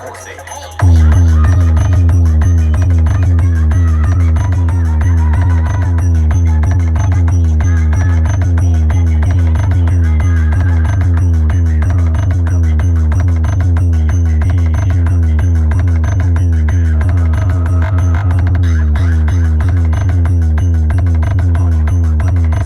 आंखों से।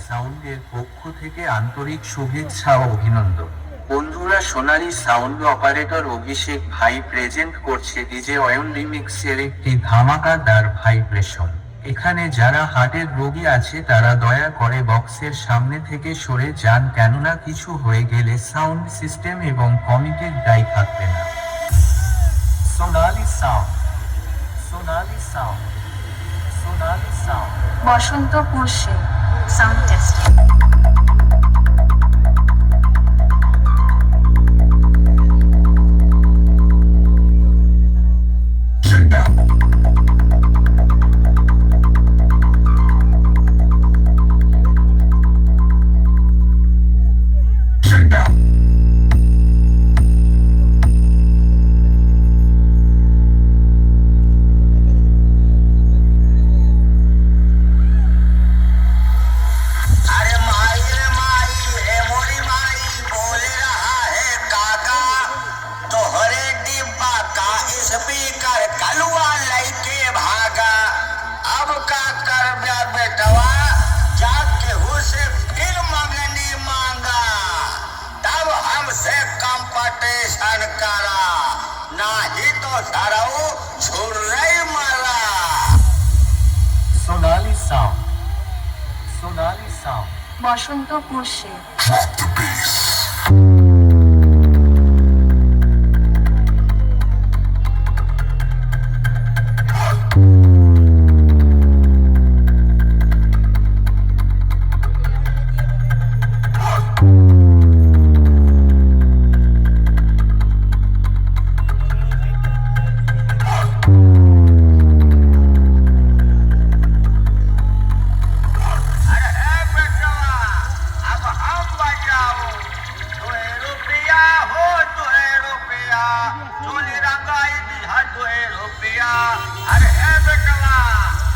সাউন্ডের পক্ষ থেকে আন্তরিক শুভেচ্ছা ও অভিনন্দন। বন্ধুরা, সোনালী সাউন্ড অপারেটর অভিষেক ভাই প্রেজেন্ট করছে ডিজে অয়ন রিমিক্সের একটি ধামাকাদার ভাইব্রেশন। এখানে যারা হার্টের রোগী আছে তারা দয়া করে বক্সের সামনে থেকে সরে যান, কেননা কিছু হয়ে গেলে সাউন্ড সিস্টেম এবং কমিটির দায়ী থাকবে না। সোনালী সাউন্ড, সোনালী সাউন্ড, সোনালী সাউন্ড। বসন্তপুর সে সাউন্ড টেস্টিং। स्पीकर कलुआ लैके भागा, अब का कर बेटवा, जाके उसे फिर मंगनी मांगा, तब हमसे कंपटीशन करा, नहीं तो सरऊ छुर्रे मरा। সোনালী সাউন্ড, সোনালী সাউন্ড। বসন্তপুর সে अरे ए बेटवा,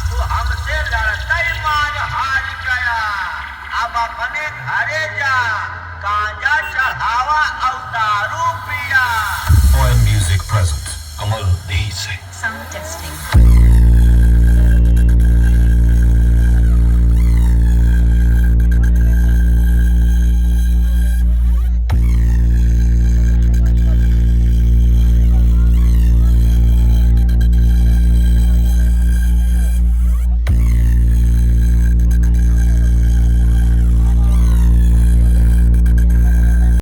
तू हमसे लड़ता ही मान हार गया, अब अपने घरे जा, गांजा चढ़ावा और दारू पिया। Oil Music present Kamal D Singh. Sound testing.